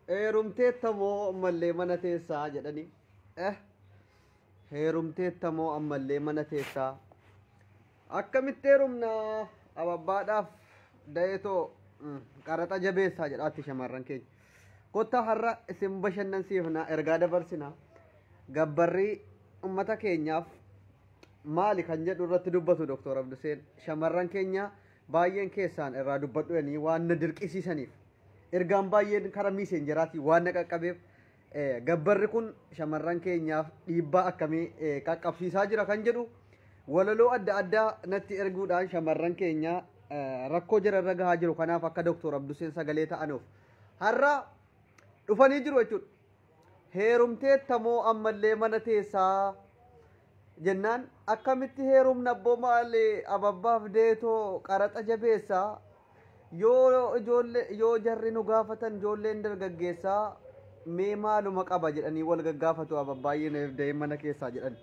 heerumteettamoo ammallee mana teessaa jedhani. Heerumteettamoo ammallee mana teessaa. Akkamitti heerumnaa ababbaadhaaf da'eetoo qaraxa jabeessaa jedhaatti shamarran keenya. Kottaa har'a isin bashannansiifnaa ergaa dabarsinaa. Gabbarrii ummata keenyaaf maali kan jedhu irratti dubbatu Dr. Abduseen. Shamarran keenya baay'een keessaan irraa dubbadhu jedhanii waan na dirqisiisaniif. Ergaan baay'een karaa miiseenjeraatii waan na qaqqabeef gabbarri kun shamarran keenyaaf dhiibbaa akkamii qaqqabsiisaa jira kan jedhu walaloo adda addaa natti erguudhaan shamarran keenya rakkoo jara irra gahaa jiru. Kanaaf akka Dr. Abduseen sagalee ta'anuuf har'a dhufanii jiru jechuudha. Heerumteettamoo ammallee mana teessaa jennaan akkamitti heerumna abboo maali ababbaaf deetoo qaraxa jabeessaa yoo jarri nu gaafatan ijoolleen dargaggeessaa mee maaluma qaba jedhanii wal gaggaafatu ababbaayeen deem mana keessaa jedhan.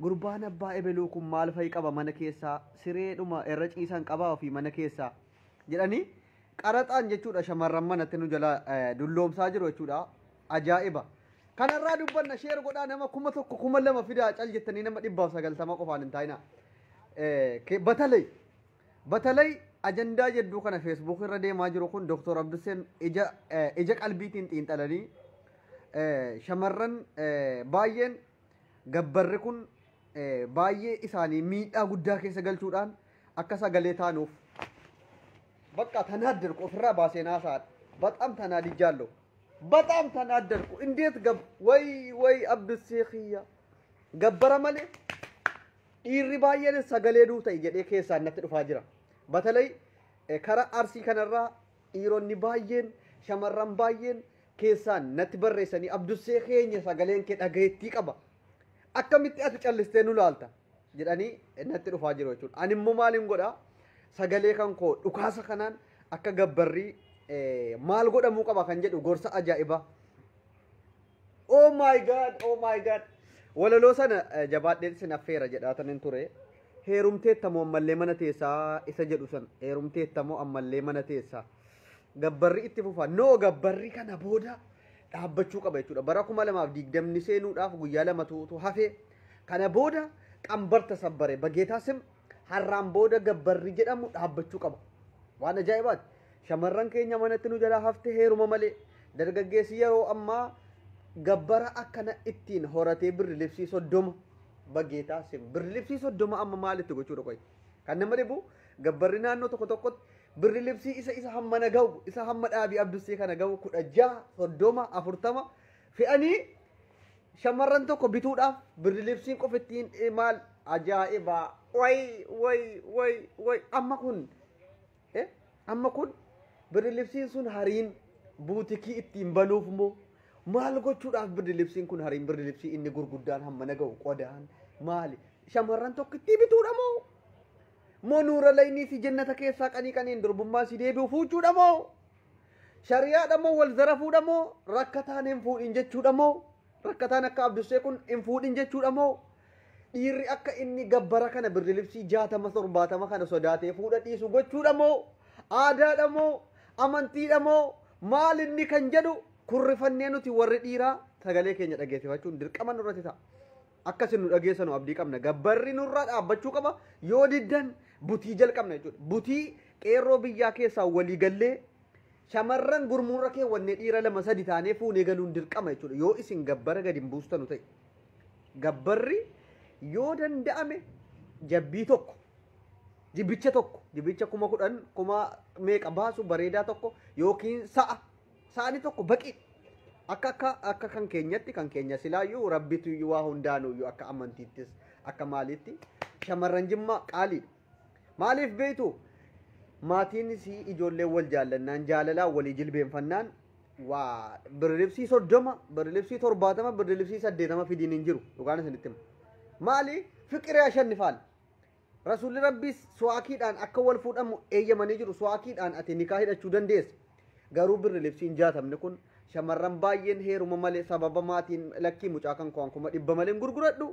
Gurbaan abbaa ebeluu kun maal fa'i qaba mana keessaa sireedhuma irra ciisan qabaa ofii mana keessaa jedhanii qaraxaan jechuudha shamarran manatti nu jala dulloomsaa jiru jechuudha. Ajaa'iba. Kanarraa dubbanna sheer godhaa nama 1,000 2,000 fidaa cal jettanii nama 190 qofaan hin taa'ina. Batalay ajandaa jedduu kana Facebook irra deemaa jiru kun Dr. Abduseen ija qalbiitiin xiinxalanii shamarran baay'een gabbarri kun baay'ee isaanii miidhaa guddaa keessa galchuudhaan akka sagalee taanuuf bakka tanaaddarku ofirraa baasee naasaadha. Baxam tanaadii jaallo. በጣም ተናደርኩ እንዴት ወይ አብዱሴኺያ ገበረ ማለ ዲሪ ባየን ሰገሌዱ ተይ ጀዴ ኬሳነት ዱፋ ጅራ በተለይ ከራ አርሲ ከነራ ዲሮኒ ባየን ሸመራን ባየን ኬሳን ነት በሬሰኒ አብዱሴኺኝ ሰገሌን ከ ዳገይቲ ቀባ አከሚት አቱ ጨልስቴኑ ላልታ ጀዳኒ ነት ዱፋ ጅሮቹ አንሙ ማሊን ጎዳ ሰገሌ ከንኮ ዱካሳ ከናን አከ ገበሪ maal godhamuu qaba kan jedhu gorsa ajaa'iba. Oh my god walaloo sana jabaadheen sin affeera jedhaatanin ture. Heerumteettamoo ammallee mana teessaa isa jedhu san heerumteettamoo ammallee mana teessaa gabbarri itti fufa noo gabbarri kana booda dhaabbachuu qaba jechuudha. Bara 2020 seenuudhaaf guyyaa 2tu hafe kana booda qambarta sabbare bageetaa sim harraan booda gabbarri jedhamu dhaabbachuu qaba. Waan ajaa'ibaati. shamarran keenya manatti nu jala hafte heeruma malee dargaggeessi yeroo ammaa gabbara akkana ittiin horatee birri libsii 30 bageetaa sim birri libsii 30 amma maalitti gochuudha qoy kan nama dhibu gabbarri naannoo tokko tokkotti birri libsii isa hamma na ga'u isa hamma dhaabii abdusee kana ga'u 16 30 40 fe'anii shamarran tokko bituudhaaf birri libsiin qofa ittiin maal ajaa'iba way amma kun birri libsiin sun hariin buutikii ittiin banuuf moo maal gochuudhaaf birri libsiin kun hariin birri libsii inni gurguddaan hamma na ga'u qodaan maali shamarran tokko itti bituudha moo nuura laynii si jannata keessaa qaniin durbummaa si deebi'u fuuchuudha moo shariyaadha moo wal zarafuudha moo rakkataan hin fuudhin jechuudha moo rakkataan akka abdusee kun hin fuudhin jechuudha moo dhiirri akka inni gabbara kana birri libsii 60 70 kana sodaatee fuudha dhiisu gochuudha moo aadaadha moo amantiidha moo maal inni kan jedhu kurrifannee nuti warri dhiiraa sagalee keenya dhageessifachuun dirqama nurratti ta'a. Akkasin nu dhageessanu abdii qabna. Gabbarri nurraa dhaabbachuu qaba yoo diddan butii jalqabna jechuudha. Butii qeerroo biyyaa keessaa walii gallee shamarran gurmuurra keewwannee dhiira 2-3 taanee fuunee galuun dirqama jechuudha. Yoo isin gabbara gadi hin buustanu ta'e gabbarri yoo danda'ame jabbii tokko jibicha tokko jibicha 10,000 kuma meeqa baasu bareedaa tokko yookiin sa'ani tokko baqi akka kan keenyatti kan keenya silaayyuu rabbitu waa hundaanuyyuu akka amantiittis akka maalitti shamarran jimmaa qaaliidha. Maaliif beektu maatiin si ijoollee wal jaallannaan jaalalaa walii jilbeenfannaan waa birrilibsii 30 birrilibsii 70 birrilibsii 80 fidiin hin jiru dhugaan isinitti maali fiqiree shannifaal Rasulli Rabbis suwaakiidhaan akka wal fuudhamu eeyyamanii jiru suwaakiidhaan ati nikaa hidhachuu dandeessa. Garuu birri libsiin 60 kun shamarran baay'een heeruma malee sababa maatiin lakkii mucaa kan ko'an 100 malee gurguradhu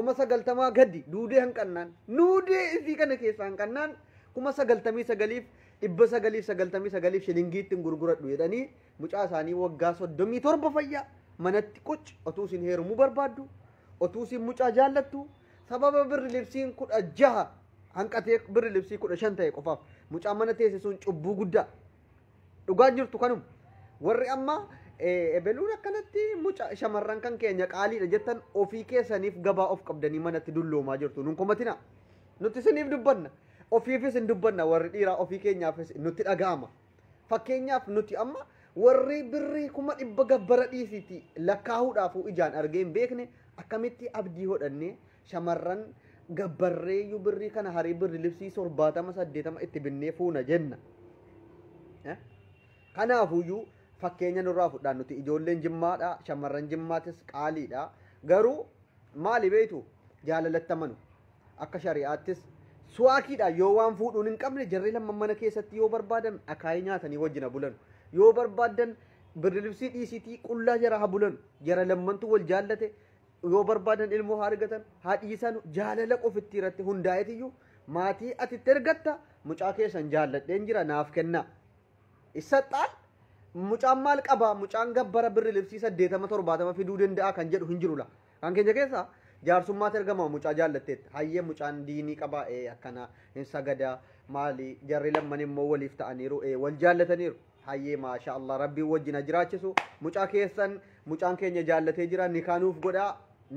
90 gadi duudee hanqannaan nuudee isii kana keessaa hanqannaan 99 dhibba sagaliif sagaltamii sagaliif shilingiitti gurguradhu jedhanii mucaa isaanii waggaa 37 fayyaa manatti quc otuu isin heerumuu barbaaddu otuu isin mucaa jaallattu sababa birri libsiin 16 hanqatee birri libsii 15 ta'e qofaaf mucaa mana teessisuun cubbuu guddaa dhugaa jirtu kanum warri amma ebeluun akkanatti mucaa shamarran kan keenya qaaliidha jettan ofii keessaniif gabaa of qabdanii manatti dulloomaa jirtu nun komatina nuti isiniif dubbanna ofiifis hin dubbanna warri dhiiraa ofii keenyaafis nutti dhaga'ama fakkeenyaaf nuti amma warri birrii 100 gabbara dhiisiti lakkaahuudhaafuu ijaan argee hin beekne akkamitti abdii hodhannee shamarran gabbarreeyyuu birrii kana harii birri libsii 70-80 itti binnee fuuna jenna kanaafuyyuu fakkeenya nurraa fudhaan nuti ijoolleen jimmaadha shamarran jimmaatis qaaliidha garuu maali beeytu jaalalattamanu akka shari'aattis suwaakiidha yoo waan fuudhuun hin qabne jarri lama mana keessatti yoo barbaadan akaayii nyaatanii wajjina bulan yoo barbaadan birri libsii dhiisitii qullaa jara haa bulan jara lammantu wal jaallate yoo barbaadan ilmoo haa argatan haa dhiisan jaalala qofitti irratti hundaa'etiyyuu maatii atitti ergatta mucaa keessan jaalladheen jira naaf kennaa issaxxaan mucaan maal qaba mucaan gabbara birri libsii 80-70 fiduu danda'a kan jedhu hin jirula kan keenya keessa jaarsummaatti ergama mucaa jaallatteetti hayyee mucaan diinii qaba akkana hin sagadaa maali jarri lamman immoo waliif ta'aniiru wal jaallataniiru hayyee maasha Allah rabbiin wajjina jiraachisu mucaa keessan mucaan keenya jaallatee jira nikaanuuf godhaa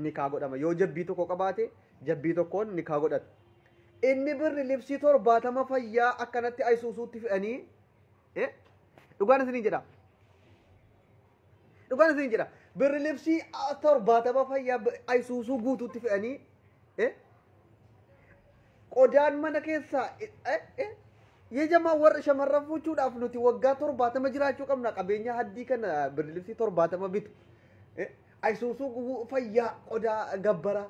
nikaa godhama yoo jabbii tokko qabaate jabbii tokkoon nikaa godhata inni birri libsii 70 fayyaa akkanatti aysuusuutti fe'anii dhugaan isin jedha dhugaan isin jedha birri libsii 70 fayyaa aysuusuu guutuutti fe'anii qodaan mana keessaa yejamaa warra shamarran fuuchuudhaaf nuti waggaa 70 jiraachuu qabna qabeenya haddii kana birri libsii 70 bitu aysuusuu fayyaa qodaa gabbara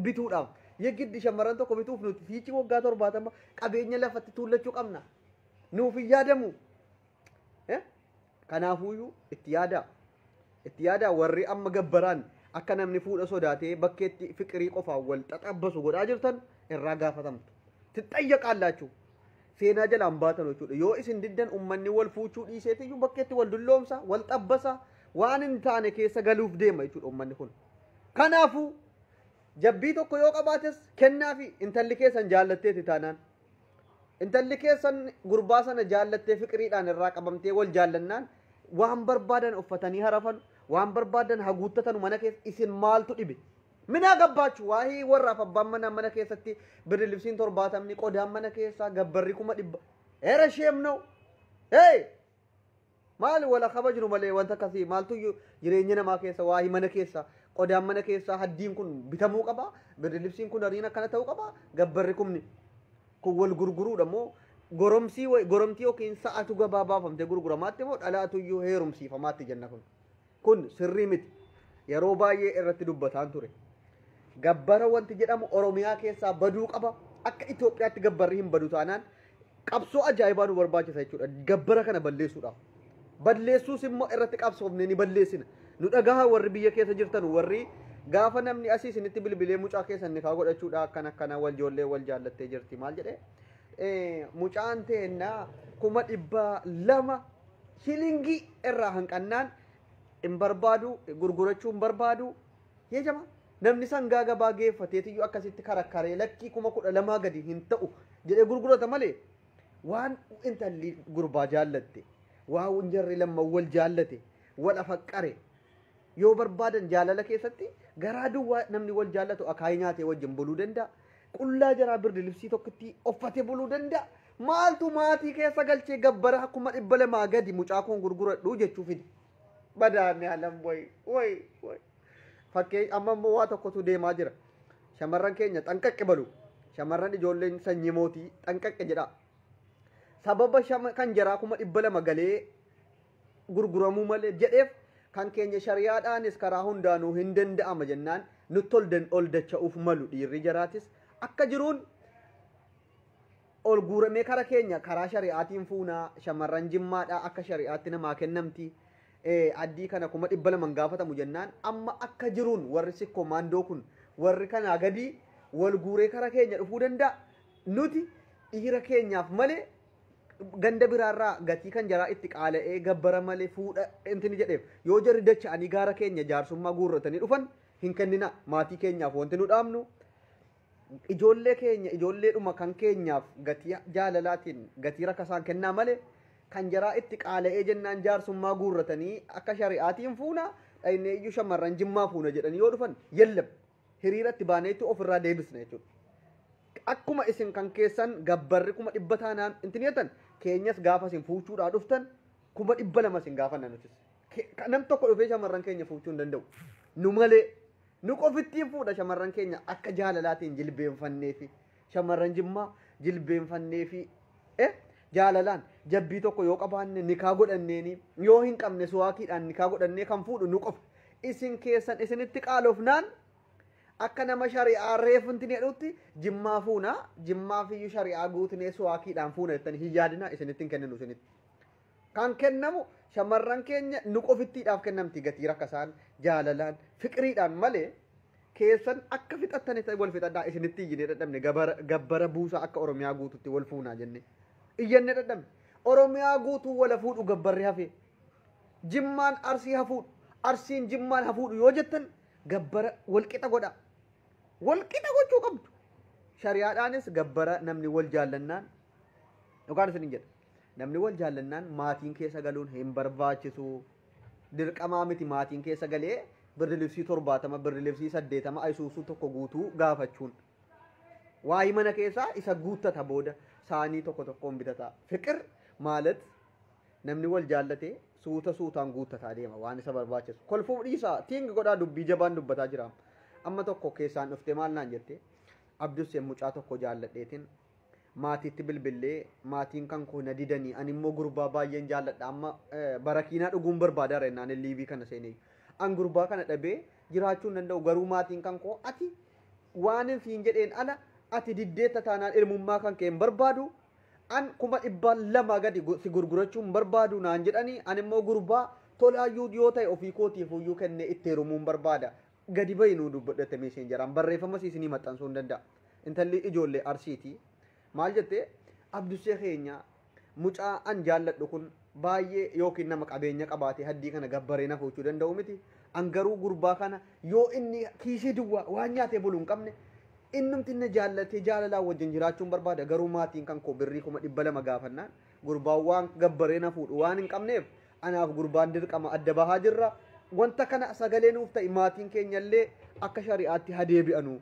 bituudhaaf yeggiddi shamarran tokko bituuf nuti fiichi waggaa 70 qabeenya lafatti tuullachuu qabna nuuf hin yaadamu kanaafuyyuu itti yaada warri amma gabbaraan akka namni fuudha sodaatee bakkeetti fiqirii qofaan wal xaxabbasu godhaa jirtan irraa gaafatamtu tixayyaqaallachuu seenaa jalaan baatan jechuudha yoo isin diddan ummanni wal fuuchuu dhiiseetiyyuu bakkeetti wal dulloomsa wal xabbasa waan hin taane keessa galuuf deema jechuudha ummanni kun kanaafuu jabbii tokko yoo qabaates kennaafi intalli keessan jaallatteeti taanaan intalli keessan gurbaa sana jaallattee fiqiriidhaan irraa qabamtee wal jaallannaan waan barbaadan uffatanii harafan waan barbaadan haguuttatan mana keessa isin maaltu dhibe minaa gabbaachu waahii warraaf abbaan mana keessatti birri libsiin 70 qodaan mana keessaa gabbarri 100 era sheemnoo maali wala kabajnu malee wanta kasii maaltu jireenya namaa keessa waahii mana keessa qodaan mana keessaa haddiin kun bitamuu qaba birri libsiin kun hariin akkana ta'uu qaba gabbarri kun wal gurguruudha moo goromtii yookiin sa'atu gabaa baafamte gurguramaatti moo dhalaatuyyuu heerumsiifamaatti jenna kun sirrii miti yeroo baay'ee irratti dubbataan ture gabbara wanti jedhamu oromiyaa keessaa baduu qaba akka Itoophiyaatti gabbarri hin badu taanaan qabsoo ajaa'ibaa nu barbaachisa jechuudha gabbara kana balleessuudhaaf balleessuus immoo irratti qabsoofne ni balleessina nu dhagaha warri biyya keessa jirtan warri gaafa namni asii isinitti bilbilee mucaa keessan nikaa godhachuudha akkana wal joollee wal jaallattee jirti maal jedhee mucaan teennaa 200 shilingii irraa hanqannaan hin barbaadu gurgurachuu hin barbaadu yeejama namni sangaa gabaa geeffateetiyyuu akkasitti karakkaree lakkii 12 gadi hin ta'u jedhee gurgurata malee waan intalli gurbaa jaallatte waan jarri lama wal jaallate wal afaqqare yoo barbaadan jaalala keessatti garaa duwwaa namni wal jaallatu akaayii nyaatee wajjin buluu danda'a qullaa jaraa birri libsii tokkotti offatee buluu danda'a maaltu maatii keessa galchee gabbara 200 gadi mucaa kun gurguradhu jechuufidha badaame alam way fakkee amma immoo waa tokkotu deemaa jira shamarran keenya xanqaqqe balu shamarran ijoolleen sanyii mootii xanqaqqe jedha sababa kan jaraa 200 galee gurguramuu malee jedheef kan keenya shariyaadhaanis karaa hundaanuu hin danda'ama jennaan nutti ol dacha'uuf malu dhiirri jaraatis akka jiruun ol guuramee kara keenya karaa shari'aatiin fuunaa shamarran jimmaadhaa akka shari'aatti namaa kennamti addii kana 200 gaafatamu jennaan amma akka jiruun warri sikkoo maandoo kun warri kanaa gadi wal guuree kara keenya dhufuu danda'a nuti dhiira keenyaaf malee ganda biraarraa gatii kan jaraa itti qaala'ee gabbara malee fuudha intini jedheef yoo jarri dacha'anii gaara keenya jaarsummaa guurratanii dhufan hin kennina maatii keenyaaf wanti nu dhaabnu ijoollee keenya ijoolleedhuma kan keenyaaf gatii jaalalaatiin gatii rakkasaan kennaa malee kan jaraa itti qaala'ee jennaan jaarsummaa guurratanii akka shari'aatiin fuuna dhaynee iyyuu shamarran jimmaa fuuna jedhanii yoo dhufan yellab hiriiratti baaneetti ofirraa deebisna jechuudha. Akkuma isin kan keessan gabbarri kuma dhibba taanaan intini jettan keenyas gaafa isin fuuchuudhaa dhuftan kuma dhibba lama isin gaafanna nutis. Nam tokko dhufee shamarran keenya fuuchuu hin danda'u. Nu malee nu qofittiin fuudha shamarran keenya akka jaalalaatiin jilbeenfannee fi shamarran jimmaa jilbeenfannee fi jaalalaan jabbii tokko yoo qabaanne nikaa godhanneeni yoo hin qabne suwaakiidhaan nikaa godhannee kan fuudhu nu qofa. Isin keessan isinitti qaaloofnaan akka nama shari'aa reefunti jedhutti jimmaa fuuna jimmaa fiyyuu shari'aa guutinee suwaakiidhaan fuuna jettanii hin yaadina isinitti hin kenninu isinitti. Kan kennamu shamarran keenya nu qofittiidhaaf kennamti gatii rakkasaan jaalalaan fiqiriidhaan malee keessan akka fixattanii wal fixadhaa isinitti iyyinee dadhabne gabbara buusaa akka Oromiyaa guututti wal fuunaa jenne. Iyyanne dadhabne Oromiyaa guutuu wala fuudhu gabbarri hafe jimmaan arsii hafuudhu arsiin jimmaan hafuudhu yoo jettan gabbara walqixa godha. Walqixa gochuu qabdu. Shari'aadhaanis gabbara namni wal jaallannaan yookaan isin jedha. Namni wal jaallannaan maatiin keessa galuun hin barbaachisu. Dirqamaa miti maatiin keessa galee birri libsii 70 birri libsii 80 ayisuusuu tokko guutuu gaafachuun. Waa'ee mana keessaa isa guuttata booda saanii tokko tokkoon bitata. Fiqir maalat namni wal jaallatee suutaan guuttataa deema waan isa barbaachisu. Kolfuu dhiisaa tiinga godhaa dubbii jabaan dubbataa jira. Amma tokko keessaan dhuftee maal naan jette Abdus mucaa tokko jaalladheetiin maatiitti bilbillee maatiin kan koo na didanii ani immoo gurbaa baay'een jaalladha amma barakiinaa dhuguun barbaadaa rennaan liivii kana seenee an gurbaa kana dhabee jiraachuu hin danda'u garuu maatiin kan koo ati waan siin jedheen ala ati diddeetta taanaan ilmummaa kan kee hin barbaadu an kuma 200 gadi si gurgurachuun barbaadu naan jedhanii an immoo gurbaa tolaayyuu yoo ta'e ofii kootiif uyyuu kennee itti heerumuun barbaada. Gadi bayinuu dubbadhate meesheen jiraan barreeffama siisinii maxxansuu hin danda'a. Intalli ijoollee arsiiti. Maal jettee Abdusee keenya mucaa an jaalladhu kun baay'ee yookiin nama qabeenya qabaate haddii kana gabbaree na fuuchuu danda'u miti. An garuu gurbaa kana yoo inni kiisii duwwaa waan nyaatee buluu hin qabne innumti inni jaallatee jaalalaan wajjin jiraachuun barbaada garuu maatiin kan koo birrii 200 gaafannaan gurbaan waan gabbaree na fuudhu waan hin qabneef anaaf gurbaan dirqama adda bahaa jirra. Wanta kana sagalee nuuf ta'e maatiin keenyallee akka shari'aatti hadeebi'anu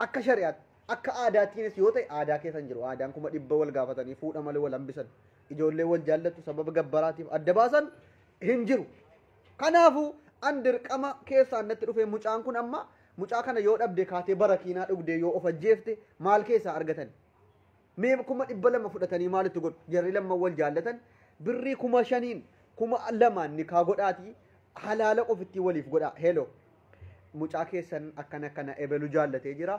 akka shari'aatti akka aadaatiinis yoo ta'e aadaa keessan jiru aadaan kuma 100 wal gaafatanii fuudha malee wal hambisan ijoollee wal jaallattu sababa gabbaraatiif adda baasan hin jiru. Kanaafuu an dirqama keessaan natti dhufe mucaan kun amma mucaa kana yoo dhabde kaatee barakiinaa dhugdee yoo of ajjeefte maal keessaa argatan mee kuma 200 fudhatanii maalitti godhu jarri lamman wal jaallatan birrii 5,000 2,000 nikaa godhaatii halaala qofitti waliif godha. Hello mucaa keessan akkana ebelu jaallatee jira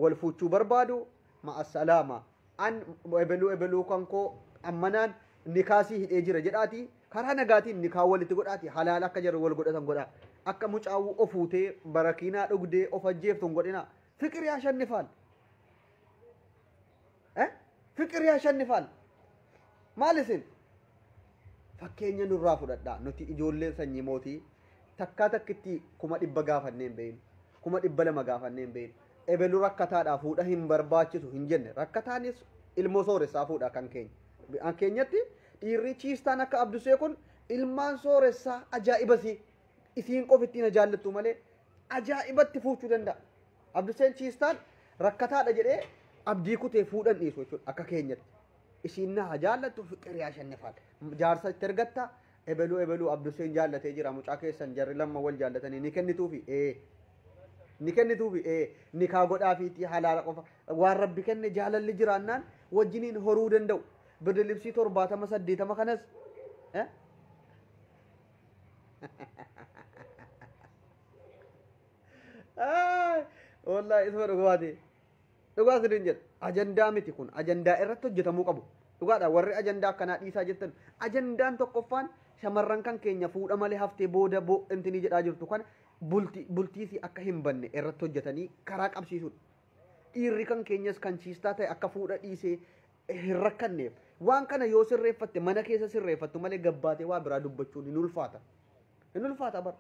wal fuuchuu barbaadu ma'assalaama an ebelu kan koo ammanaan nikaasii hidhee jira jedhaati karaa nagaatiin nikaa walitti godhaati halaala akka jarri wal godhatan godha akka mucaawuu ofuutee barakiinaa dhugdee of ajjeeftu hin godhina. Fiqir yaa shannifaal fiqir yaa shannifaal maal isin fakkeenya nurraa fudhadhaa nuti ijoolleen sanyii mootii takkaa takkitti 100 gaafannee hin beeknu 200 gaafannee hin beeknu ebelu rakkataadhaa fuudha hin barbaachisu hin jenne rakkataanis ilmoo sooressaa fuudha kan keenyatti dhiirri ciistaan akka Abdusee kun ilmaan sooressaa ajaa'ibasi isiin qofittiin jaallattu malee ajaa'ibatti fuuchuu danda'a. Abduseen ciistaan rakkataadha jedhee abdii kutee fuudhan dhiisu jechuudha akka keenyatti. Isiin na jaallattu fiqir yaa shannifaal jaarsa itti ergatta ebelu Abduseen jaallatee jira mucaa keessan jarri lama wal jaallatanii ni kennituufi nikaa godhaafiitii halaala qofa waan rabbi kenne jaalalli jiraannaan wajjiniin horuu danda'u birri libsii 70 kanas wallahi isma dhugaa sidin jedha ajandaa miti kun ajandaa irratti hojjetamuu qabu. Dhugaadha warri ajandaa akkanaa dhiisaa jettan ajandaan tokkoffaan shamarran kan keenya fuudha malee haftee booda intini jedhaa jirtu kana bultiisi akka hin banne irratti hojjetanii karaa qabsiisuudha. Dhiirri kan keenyas kan ciistaa ta'e akka fuudha dhiisee hin rakkanneef waan kana yoo sirreeffatte mana keessa sirreeffattu malee gabbaatee waa biraa dubbachuun hin ulfaata. Hin ulfaata bara.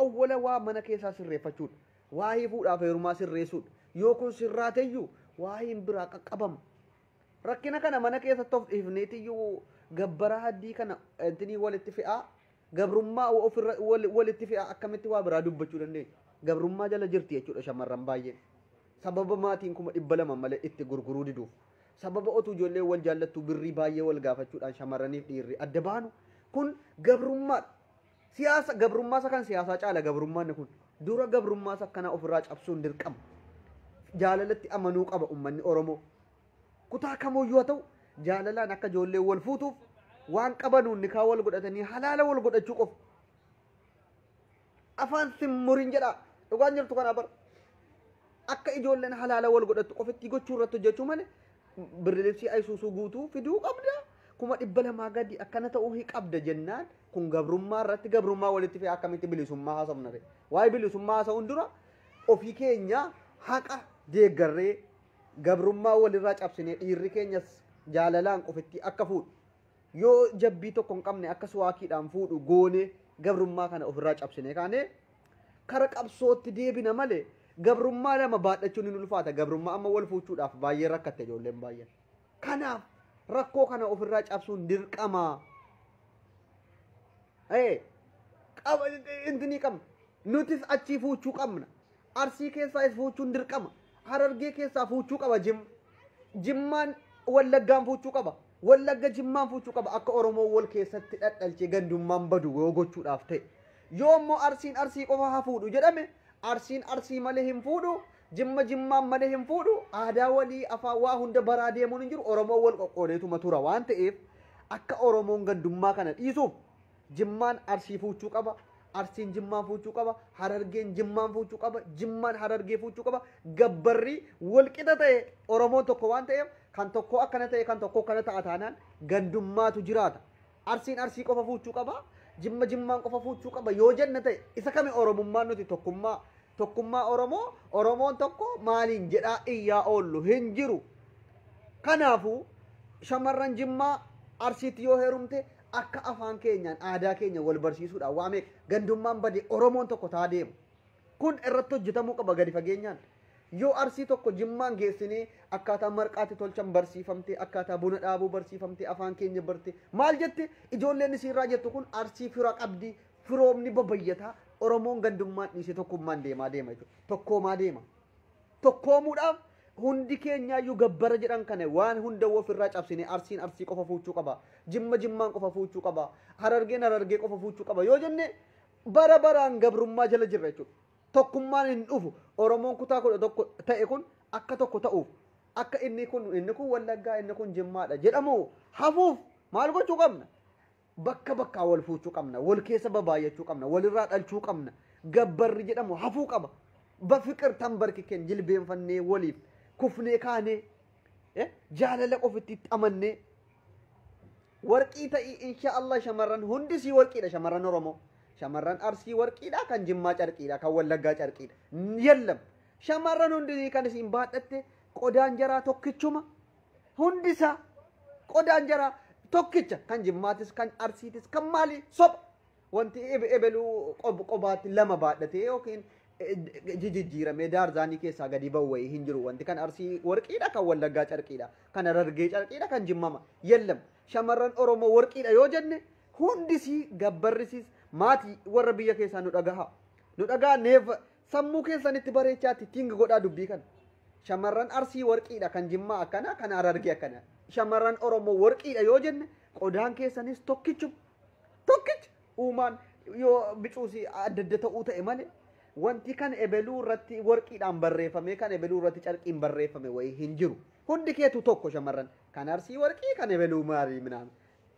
Awwala waa mana keessaa sirreeffachuudha. Waa'ee fuudhaaf heerumaa sirreessuudha. Yoo kun sirraateyyuu waa'een biraa qaqqabama. Rakkina kana mana keessatti of dhiifneetiyyuu gabbara haddii kana intinii walitti fe'aa gabrummaa ofirra walitti fe'aa akkamitti waa biraa dubbachuu dandeenya. Gabrummaa jala jirti jechuudha shamarran baay'een. Sababa maatiin kuma 200 malee itti gurguruu diduuf. Sababa otuu ijoollee wal jaallattu birrii baay'ee wal gaafachuudhaan shamarraniif dhiirri adda baanu kun gabrummaa. Siyaasa gabrummaa isa kan siyaasaa caala gabrummaan kun dura gabrummaa isa kana ofirraa cabsuun dirqama. Jaalalatti amanuu qaba uummanni Oromoo. Kutaa kamuyyuu haa ta'u jaalalaan akka ijoollee wal fuutuuf waan qabanuun nikaa wal godhatanii halaala wal godhachuu qofa. Afaan simmuriin jedha dhugaan jirtu kana bara. Akka ijoolleen halaala wal godhattu qofatti gochuu irratti hojjechuu malee birrilibsii ayisuusuu guutuu fiduu qabda. Kuma 200 gadi akkana ta'uu hi qabda jennaan kun gabrummaa irratti gabrummaa walitti fe'aa akkamitti bilisummaa haasofna re. Waa'ee bilisummaa haasa'uun dura ofii keenya haqa deeggarree gabrummaa walirraa cabsinee dhiirri keenyas jaalalaan qofatti akka fuudhu. Yoo jabbii tokko hin qabne akka suwaakiidhaan fuudhu goonee gabrummaa kana ofirraa cabsinee kaanee kara qabsootti deebina malee gabrummaa lama baadhachuun hin ulfaata. Gabrummaa amma wal fuuchuudhaaf baay'ee rakkatte ijoolleen baay'een. Kanaaf rakkoo kana ofirraa cabsuun dirqama. Intinii qabna. Nutis achii fuuchuu qabna. Arsii keessaa fuuchuun dirqama. Harargee keessaa fuuchuu qaba Jimmaan Wallaggaan fuuchuu qaba. Wallagga Jimmaan fuuchuu qaba akka Oromoo wal keessatti dhadhalchee gandummaan badu yoo gochuudhaaf ta'e. Yoo immoo Arsiin Arsii qofa haa fuudhu jedhame Arsiin Arsii malee hin fuudhu. Jimmaan malee hin fuudhu. Aadaa walii afaan waa hunda baraa deemuun hin jiru. Oromoo wal qoqqoodeetuma tura waan ta'eef akka Oromoon gandummaa kana dhiisuuf Jimmaan Arsii fuuchuu qaba. Arsiin Jimmaan fuuchuu qaba. Harargeen Jimmaan fuuchuu qaba. Jimmaan Harargee fuuchuu qaba. Gabbarri walqixa ta'e Oromoon tokko waan ta'eef kan tokko akkana ta'e kan tokko kana ta'a taanaan gandummaatu jiraata. Arsiin Arsii qofa fuuchuu qaba. Jimmaan qofa fuuchuu qaba yoo jenna ta'e isa kami Oromummaan nuti tokkummaa Oromoon tokko maaliin jedhaa iyyaa oollu hin jiru. Kanaafuu shamarran Jimmaa Arsiitti yoo heerumte akka afaan keenyaan aadaa keenya wal barsiisuudhaan waamee gandummaan badee Oromoon tokko taa deemu. Kun irratti hojjetamuu qaba gadi fageenyaan. Yoo Arsii tokko Jimmaan geessinee akkaataa marqaatti tolchan barsiifamtee akkaataa buna dhaabuu barsiifamtee afaan keenya barte maal jette ijoolleen isiirraa jettu kun Arsii fira qabdi firoomni babayyataa Oromoon gandummaan dhiisee tokkummaan deema jechuudha. Tokkoomaa deema. Tokkoomuudhaaf hundi keenyaayyuu gabbara jedhan kana waan hunda ofirraa cabsine Arsiin Arsii qofa fuuchuu qaba. Jimmaan qofa fuuchuu qaba. Harargeen Harargee qofa fuuchuu qaba. Yoo jenne bara baraan gabrummaa jala jirra jechuudha. Tokkummaan hin dhufu. Oromoon kutaa 11 ta'e kun akka tokko ta'uuf akka inni kun Wallaggaa inni kun Jimmaadha jedhamu hafuuf maal gochuu qabna? Bakka wal fuuchuu qabna. Wal keessa babaayachuu qabna. Walirraa dhalchuu qabna. Gabbarri jedhamu hafuu qaba. Bafiqir tambarkikeen jilbeenfannee waliif kufnee kaanee jaalala ofitti amannee warqii ta'ii inshaallah shamarran hundi sii warqiidha shamarran Oromoo. Shamarran Arsii warqiidha kan Jimmaa carqiidha kan Wallaggaa carqiidha. Yallam shamarran hundi kan isiin baadhatte qodaan jaraa tokkichuma hundisaa qodaan jaraa tokkicha kan Jimmaatis kan Arsiitis kan maali soba wanti ebeluu qobaatti lama baadhatee yookiin jijjiiramee daarzaanii keessaa gadi bawwa'ee hin jiru. Wanti kan Arsii warqiidha kan Wallaggaa carqiidha kan Harargee carqiidha kan Jimmama. Yallam shamarran Oromoo warqiidha yoo jenne hundisii gabbarrisiis maatii warra biyya keessaa nu dhagaha. Nu dhagaa neef sammuu keessanitti bareechaatti tinga godhaa dubbii kana. Shamarran Arsii warqiidha kan Jimmaa akkana kan Harargee akkana. Shamarran Oromoo warqiidha yoo jenne qodaan keessanis tokkicha uumaan yoo bicuusi adda adda ta'uu ta'e malee wanti kan ebeluu irratti warqiidhaan barreeffame kan ebeluu irratti carqiin barreeffame wayii hin jiru. Hundi keetu tokko shamarran kan Arsii warqii kan ebeluu maarii minaan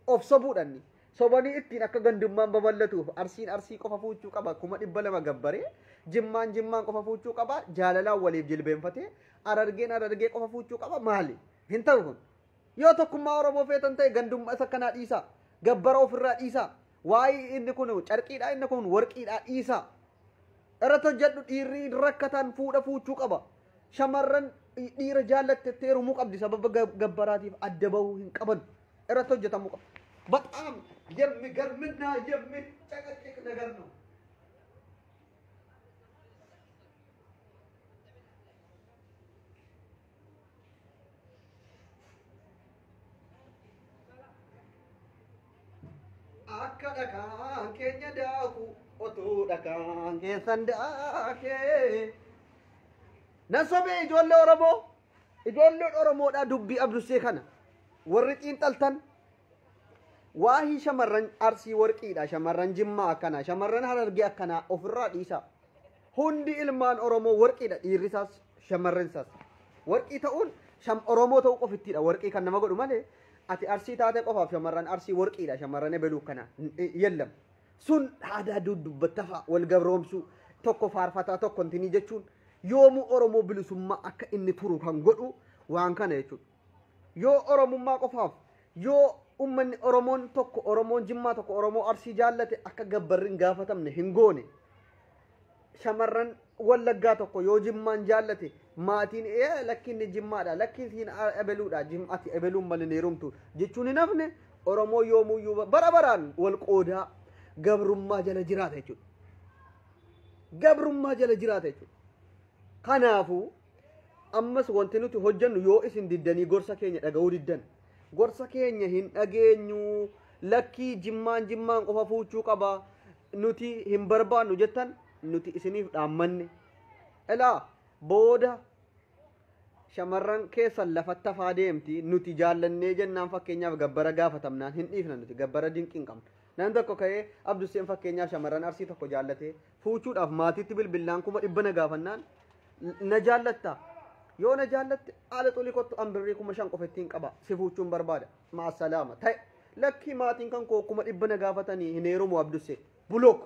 of sobuudhanni. Sobanii ittiin akka gandummaan babal'atuuf Arsiin Arsii qofa fuuchuu qaba. 200 gabbaree Jimmaan qofa fuuchuu qaba. Jaalalaan waliif jilbeenfatee Harargeen Harargee qofa fuuchuu qaba. Maali? Hin ta'u kun. Yoo tokkummaa Oromoo feetan ta'e gandummaa isa kanaa dhiisaa. Gabbara ofirraa dhiisaa. Waa'ee inni kun carqiidhaa inni kun warqiidhaa dhiisaa. Irratti hojjedhu dhiirri rakkataan fuudha fuuchuu qaba. shamarran dhiira jaallatte heerumuu qabdi sababa gabbaraatiif adda bahuu hin qaban irratti hojjetamuu qaba. በጣም የሚገርምና የሚጨቀጭቅ ነገር ነው። akka dhakaan keenya daaku otuu dhakaan keessan daake nan sobee ijoollee Oromoodhaa dubbii Abdusee kana warri xiinxaltan waahii shamarran Arsii Warqiidha, shamarran Jimmaa akkana, shamarran Harargee akkana ofirraa dhiisa. Hundi ilmaan Oromoo warqiidha, dhiirrisaas shamarransaas. Warqii ta'uun Oromoo ta'uu qofittiidha. Warqii kan nama godhu malee ati Arsii taate qofaaf shamarran Arsii warqiidha, shamarran Ebeluu kana yellam. Sun aadaa dudubbattafa wal gabroomsuu tokko faarfataa tokko intinii jechuun yoomuu Oromoo bilisummaa akka inni turu kan godhu waan kana jechuudha. Yoo Oromummaa qofaaf yoo ummanni Oromoon tokko Oromoon Jimmaa tokko Oromoo Arsii jaallate akka gabbarrin gaafatamne hin goone. Shamarran Wallaggaa tokko yoo Jimmaan jaallate maatiin lakkinni Jimmaadha lakkiin Ebeluudha ati Ebeluun malee heerumtu jechuun hin hafne Oromoo yoomuyyuu bara baraan wal qoodaa gabrummaa jala jiraata jechuudha. Gabrummaa jala jiraata jechuudha. Kanaafuu ammas wanti nuti hojjennu yoo isin diddanii gorsa keenya dhaga'uu diddan gorsa keenya hin dhageenyu lakkii Jimmaan qofa fuuchuu qaba nuti hin barbaannu jettan nuti isiniif dhaammanne elaa booda shamarran keessan lafatti hafaa deemti nuti jaallannee jennaan fakkeenyaaf gabbara gaafatamnaan hin dhiifna nuti gabbara dinqiin qabna. Nan tokko ka'ee Abduseen fakkeenyaaf shamarran Arsii tokko jaallatee fuuchuudhaaf maatiitti bilbilaan 100 na gaafannaan na jaallatta yoo na jaallatte haala xulii kottu ambirrii 5,000 qofa ittiin qaba si fuuchuun barbaada maa salaama ta'e lakkii maatiin kan koo 100 na gaafatanii hin heerumu Abdusee bulook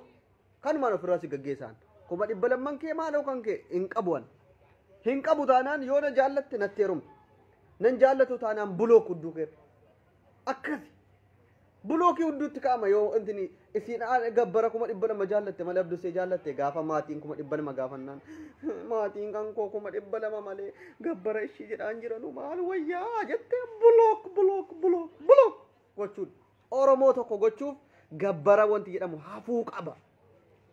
kanumaan ofirraa si gaggeessaan 200 kee maaloo kan kee hin qabu taanaan yoo na jaallatte natti heerumte nan jaallatu taanaan bulook hudduu kee akkasi bulookii hudduutti kaa'ama yoo intini isiin gabbara 200 jaallatte malee Abdusee jaallatte gaafa maatiin 200 gaafannaan maatiin kan koo 200 malee gabbara ishii jedhaan jiranu maal wayyaa jettee bulook gochuun Oromoo tokko gochuuf gabbara wanti jedhamu hafuu qaba.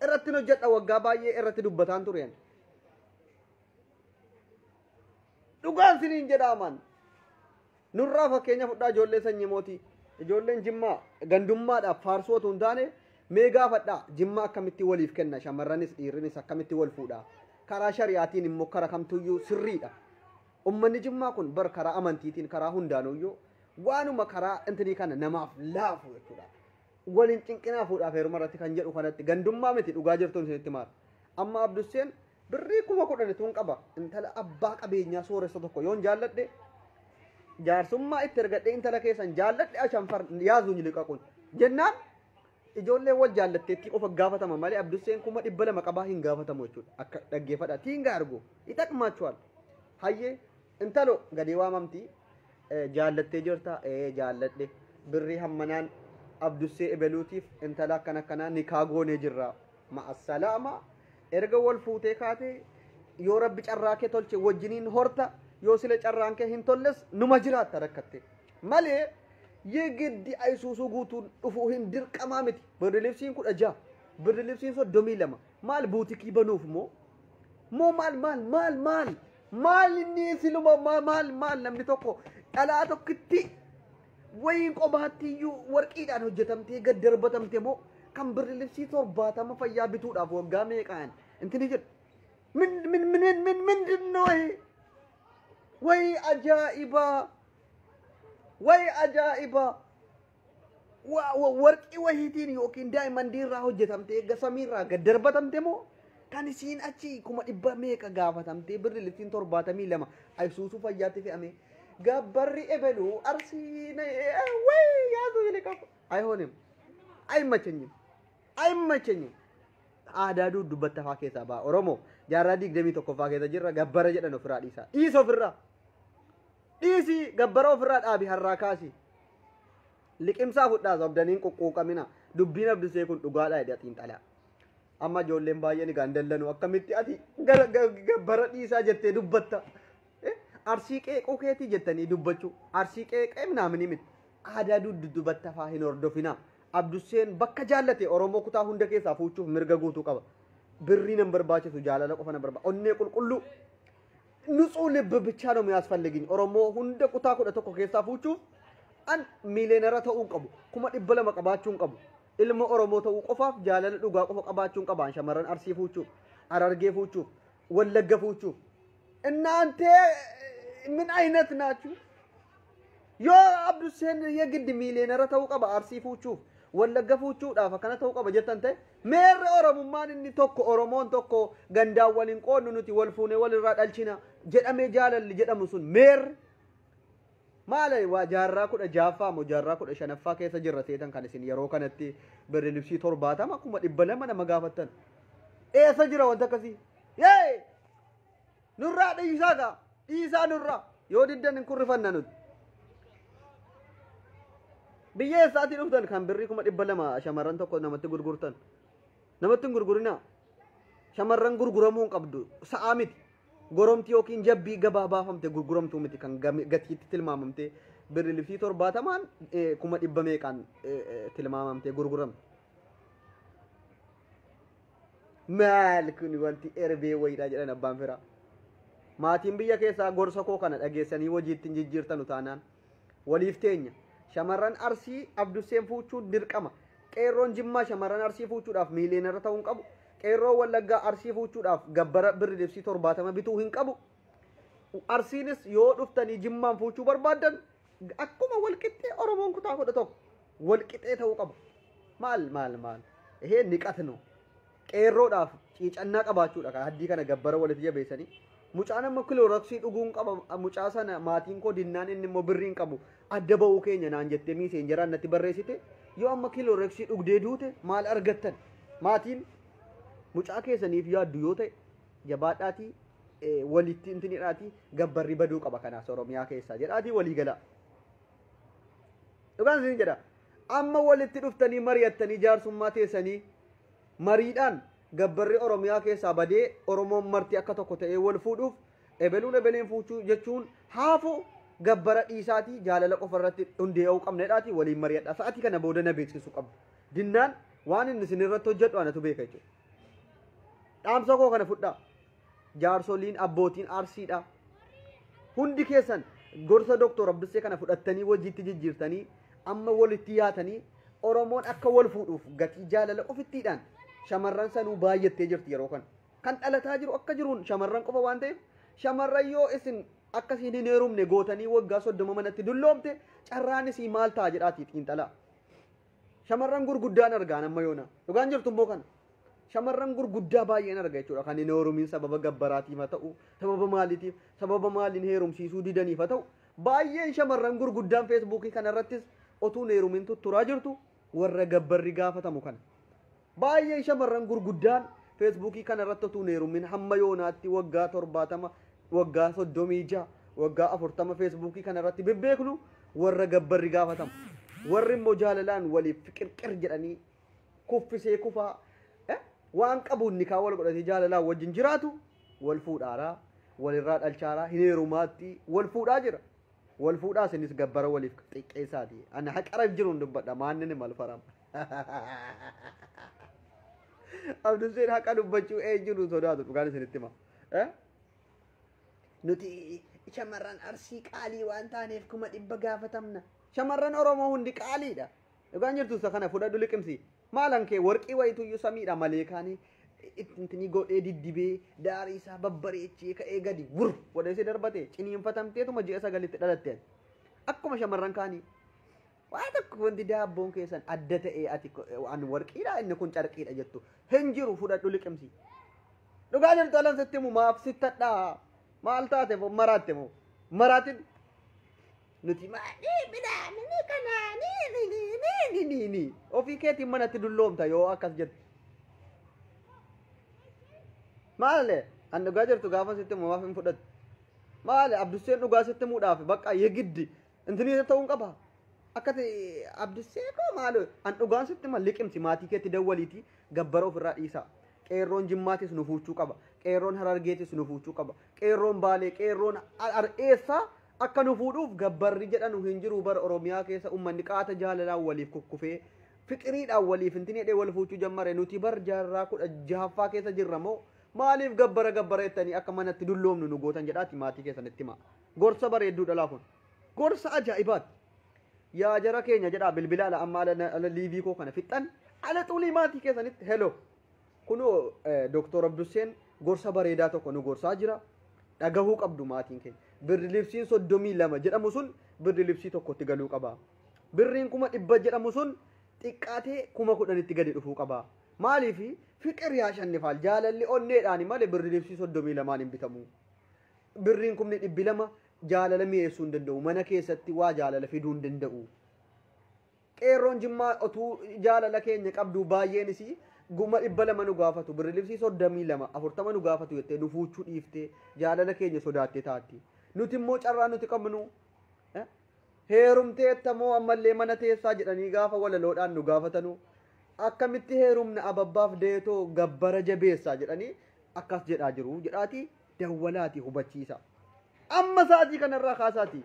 Irratti hojjedha waggaa baay'ee irratti dubbataan tureen. Dhugaan siniin jedhaaman nurraa fakkeenya fudhaa ijoollee sanyii mootii. Ijoolleen Jimmaa gandummaadhaaf faarsoo otoo hin taane mee gaafadhaa Jimmaa akkamitti waliif kenna shamarranis dhiirrinis akkamitti wal fuudha karaa shari'aatiin immoo karaa kamtuyyuu sirriidha. Ummanni Jimmaa kun bar karaa amantiitiin karaa hundaanuyyuu waanuma karaa intinii kana namaaf laafu jechuudha. Waliin cinqinaa fuudhaaf heeruma irratti kan jedhu kanatti gandummaa miti dhugaa jirtuun isinitti maal. Amma Abduseen birrii 10,000 tuun qaba intala abbaa qabeenyaa sooressa tokko yoon jaalladhe jaarsummaa itti ergadhee intala keessan jaalladhe ashanfar yaazuun liqaquun jennaan ijoollee wal jaallatteetti qofa gaafatama malee Abduseen 200 qabaa hin gaafatamu jechuudha akka dhaggeeffadha tiinga argu ixaqmaachuwal hayyee intalo gadee waamamti jaallattee jirta jaalladhe birrii hammanaan Abdusee Ebeluutiif intala akkanaa nikaa goonee jirra ma'assalaama erga wal fuutee kaatee yoo rabbi carraa kee tolche wajjiniin horta yoo sile carraan kee hin tolles numa jiraatta rakkatte malee yegiddi aysuusuu guutuun dhufuu hin dirqamaa miti. Birri libsiin 16 birri libsiin 32 maal buutikii banuuf moo maal inni siluma maal namni tokko dhalaa tokkitti wayiin qobaattiyyuu warqiidhaan hojjetamtee gad darbatamte moo kan birri libsii 70 fayyaa bituudhaaf waggaa meeqaan intini jedhu mindinno way ajaa'iba warqii wahiitiin yookiin daa'imman diirraa hojjetamtee samiirraa gad darbatamte moo kan isiin achi 100 meeqa gaafatamtee birri libsiin 72 aysuusuu fayyaatti fe'ame gabbarri Ebeluu Arsii way yaadu yilika ayhonim aymachenyim aadaa dudubbatta faa keessaa baa Oromoo jaarraa 21 faa keessa jirra gabbara jedhan ofirraa dhiisaa dhiisi gabbara ofirraa dhaabi harraa kaasi liqimsaa fudhaa sobdaniin quqquuqamina dubbiin Abdusee kun dhugaadhaa jedha xiinxalaa amma ijoolleen baay'een egaa hin dallanu akkamitti ati gabbara dhiisaa jettee dubbatta arsii qeequu keetii jettanii dubbachuu arsii qeeqee minaaminii miti aadaa duddubatta faa hin hordofina Abdusseen bakka jaallate Oromoo kutaa hunda keessaa fuuchuuf mirga guutuu qaba birrii nan barbaachisu jaalala qofa nan barbaachisa onnee qulqulluu ንጹህ ልብ ብቻ ነው የሚያስፈልግኝ ኦሮሞ ሁንደ ቁታ ኩደ ተኮ ኬሳ ፉቹ አን ሚሊዮነር ተኡን ቀቡ ኩማ ዲበለ መቀባቹን ቀቡ ኢልሞ ኦሮሞ ተኡ ቆፋፍ ጃለለ ዱጋ ቆፈ ቀባቹን ቀባን ሸመረን አርሲ ፉቹ አራርጌ ፉቹ ወለገ ፉቹ እናንተ ምን አይነት ናችሁ ዮ አብዱሴን የግድ ሚሊዮነር ተኡ ቀባ አርሲ ፉቹ ወለገ ፉቹ ዳፈ ከነ ተኡ ቀባ ጀተንተ ሜር ኦሮሞማን እንዲ ቶኮ ኦሮሞን ቶኮ ገንዳ ወሊን ቆኑ ኑቲ ወልፉኔ ወልራ ዳልቺና ጀደሜ ጃለል ጀደሙ ሱን ሜር ማለ ዋጃራ ኩደ ጃፋ ሞጃራ ኩደ ሸነፋ ከሰ ጅረቴተን ካንሲን የሮ ከነቲ ብር ልብሲ ቶርባታማ ኩማ ዲበለማ ነመጋፈተን ኤሰ ጅራ ወንተ ከሲ ዬ ኑራ ዲሳጋ ዲሳ ኑራ ዮዲደን ኩርፈነኑት ብዬ ሳቲ ዱፍተን ካን ብሪ ኩማ ዲበለማ ሸመረን ተኮ ነመት ጉርጉርተን ነመትን ጉርጉርና ሸመረን ጉርጉረሙን ቀብዱ ሰአሚት ጎሮምቲ ዮኪን ጀቢ ገባባፈምቴ ጉርጉረምቱ ምቲ ካን ገቲት ትልማመምቴ ብር ልብሲ ቶርባታማን ኩማ ዲበሜ ቃን ትልማመምቴ ጉርጉረም ማልኩኒ ወንቲ ኤርቤ ወይዳ ጀደን አባን ፍራ ማቲን ብያ ኬሳ ጎርሰኮ ከነ ደጌሰኒ ወጂትን ጅጅርተኑ ታናን ወሊፍቴኛ ሸመረን አርሲ አብዱሴን ፉቹ ድርቀማ qeerroon jimmaa shamarran arsii fuuchuudhaaf miiliyoonara ta'uun qabu qeerroo wallaggaa arsii fuuchuudhaaf gabbara birri dibsii 70 bituu hin qabu arsiinis yoo dhuftanii jimmaan fuuchuu barbaadan akkuma walqixxee oromoon kutaa godha tokko walqixxee ta'uu qaba maal ehee niqat no qeerroodhaaf ciicannaa qabaachuudha kan haddii kana gabbara walitti jabeessanii mucaan amma kilooroksii dhuguun qaba mucaa sana maatiin koo dinnaan inni immoo birriin qabu adda ba'uu keenya naan jettee miiseen jaraan natti barreessite yoo amma kilooroksii dhugdee duute maal argattan maatiin mucaa keessaniif yaaddu yoo ta'e jabaadhaatii walitti intinidhaatii gabbarri baduu qaba kanaas oromiyaa keessaa jedhaatii walii galaa dhugaan isin jedha amma walitti dhuftanii mari'attanii jaarsummaa teessanii mariidhaan gabbarri oromiyaa keessaa badee oromoon marti akka tokko ta'ee wal fuudhuuf ebeleen fuuchuu jechuun haafu gabbara dhiisaatii jaalala qofarratti hundee'uu qabneedhaati waliin mari'adha sa'atii kana booda na beeksisuu qabdu dinnaan waan inni isin irratti hojjedhu anatu beeka jechuudha dhaamsa koo kana fudhaa jaarsoliin abbootiin arsiidha hundi keessan gorsa doktor Abdussee kana fudhattanii wajjiitti jijjiirtanii amma walitti yaatanii oromoon akka wal fuudhuuf gatii jaalala ofittiidhaan shamarran sanuu baay'attee jirti yeroo kana kan dhalataa jiru akka jiruun shamarran qofa waan ta'eef shamarran yoo isin akkasiin hin heerumne gootanii waggaa 30 manatti dulloomte carraanis maal ta'a jedhaati xiinxalaa shamarran gurguddaan argaan amma yoona dhugaan jirtu immoo kana shamarran gurguddaa baay'een arga jechuudha kan hin heerumin sababa gabbaraatiif haa ta'u sababa maaliitiif sababa maaliin heerumsiisuu didaniif haa ta'u baay'een shamarran gurguddaan feesbuukii kanarrattis otuu heerumin tutturaa jirtu warra gabbarri gaafatamu kana baay'een shamarran gurguddaan feesbuukii kanarratti otuu heerumin hamma yoonaatti waggaa 70 waggaa 36 waggaa 40 feesbuukii kanarratti bebbeeknu warra gabbarri gaafatamu warri immoo jaalalaan waliif qirqir jedhanii kuffisee kufaa waan qabuun nikaa wal godhatee jaalalaan wajjin jiraatu wal fuudhaaraa walirraa dhalchaaraa hin heerumaatti wal fuudhaa jira wal fuudhaa isinis gabbara waliif xiqqeessaati ana haqara jiruun dubbadha maanni mal faram Abdusseen haqa dubbachuu eenyuun sodaatu dhugaan isinitti hima nuti shamarran arsii qaalii waan taaneef kuma dhibba gaafatamna shamarran oromoo hundi qaaliidha dhugaan jirtu isa kana fudhadhu liqimsi maalan kee warqii wayituyyuu samiidha malee kaanii intini godhee diddibee daarii isaa babbareechee ka'ee gadi wur godheesee darbate ciniinfatamteetuma ji'a 9tti dhalatteen akkuma shamarran kaanii waan tokko wanti daabboon keessan adda ta'ee ati an warqiidha inni kun carqiidha jettu hin jiru fudhadhu liqimsi dhugaa jirtu alan sitti himu maaf sittadhaa maal taate maraatte moo maraatin nuti maadhii midhaamini kanaanii ofii keetiin manatti dulloomta yoo akkas jettu maale an dhugaa jirtu gaafa sitti himu maaf hin fudhattu maale Abdusseen dhugaa sitti himuudhaaf bakka yegiddi intinii ta'uun qaba akkati Abdussee koo maalo an dhugaan sitti hima liqimsi maatii keetti dawwaliiti gabbara ofirraa dhiisaa qeerroon jimmaatis nu fuuchuu qaba qeerroon harargeetis nu fuuchuu qaba qeerroon baalee qeerroon eessaa akka nu fuudhuuf gabbarri jedhanu hin jiru bara oromiyaa keessa ummanni qaata jaalalaan waliif kukkufee fiqiriidhaan waliif intinedhee wal fuuchuu jammare nuti bar jaarraa 16ffaa keessa jirra moo maaliif gabbara jettanii akka manatti dulloomnu nu gootan jedhaati maatii keessanitti himaa gorsa bareedduudha laa kun gorsa ajaa'ibaati yaa jara keenya jedhaa bilbila ala amma ala liivii koo kana fixxan ala xulii maatii keessanitti hello kunoo Dr. Abdusseen gorsa bareedaa tokko nu gorsaa jira dhagahuu qabdu maatiin keenya birri libsiin 32 jedhamu sun birri libsii tokkotti galuu qaba birriin 100 jedhamu sun xiqqaatee 10,000tti gadi dhufuu qaba maaliif fiqir yaa shannifaal jaalalli onneedhaan malee birri libsii 32 hin bitamu birriin 200 jaalala mi'eessuu hin danda'u mana keessatti waa jaalala fiduu hin danda'u qeerroon jimmaa otuu jaalala keenya qabdu baay'eenis guma 200 nu gaafatu birri libsii 32 40 nu gaafatu jettee nu fuuchuu dhiiftee jaalala keenya sodaattee taatti nuti immoo carraa nuti qabnu heerumteettamoo ammallee mana teessaa jedhanii gaafa walaloodhaan nu gaafatanu akkamitti heerumna ababbaaf deetoo gabbara jabeessaa jedhanii akkas jedhaa jiru jedhaati dawwalaati hubachiisa amma sa'atii kanarraa kaasaati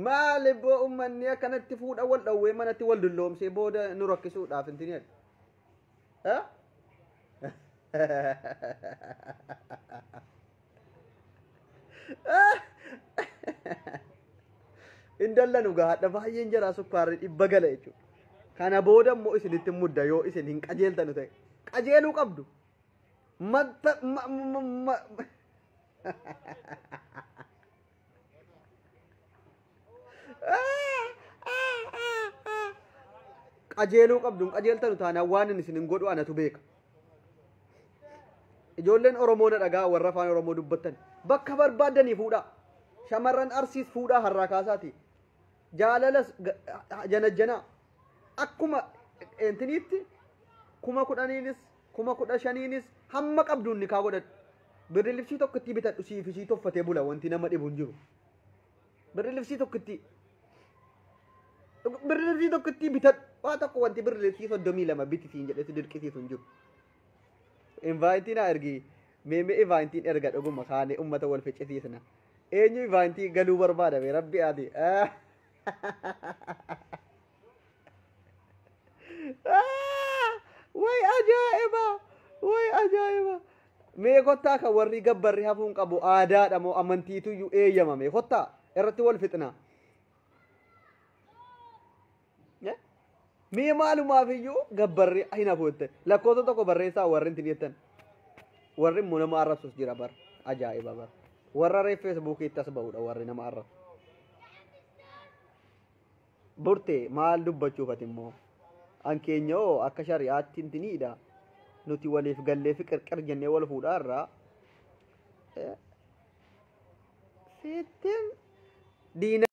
maali boo ummanni akkanatti fuudha wal dhawwee manatti wal dulloomsee booda nu rakkisuudhaaf intinedha indallan ugaadha baay'een jaraa sukkaarri dhibba gala jechuudha kana booda immoo isinitti mudda yoo isin hin qajeeltanu ta'e qajeeluu qabdu qajeeluu qabdu qajeeltanu taanaan waan isin hin godhu anatu beeka ijoolleen Oromoo na dhagaa warra afaan Oromoo dubbattan bakka barbaadanii fuudha shamarran Arsiis fuudha harraa kaasaati jaalalas janajjana akkuma entiniitti 10,000 15,000 hamma qabduun ni kaa godhadhu birri libsii tokkotti bitadhu siifisii toffatee bula wanti nama dhibu hin jiru birri libsii tokkotti bitadhu waa tokko wanti birri libsii 32 bitisiin jedhee dirqisiisu hin jiru invaayitiin ergi meemee invaayitiin erga dhuguma kaane ummata wal ficcisiisna eenyu invaayitii galuu barbaada be rabbi ati way ajaa'iba mee kottaa kan warri gabbarri hafuun qabu aadaadha moo amantiitu iyyuu eeyyamame kottaa irratti wal fixna mee maalumaaf iyyuu gabbarri hin hafuutte lakkoota tokko barreessaa warri intin jettan warri immoo nama arrabsus jira bar ajaa'iba bar warra reef feesbuukiitti as ba'uudha warri nama arrabsu burte maal dubbachuuf ati immoo an keenya oo akka shari'aatti intiniidha nuti waliif gallee fi qirqir jennee wal fuudhaa irraa sittin diina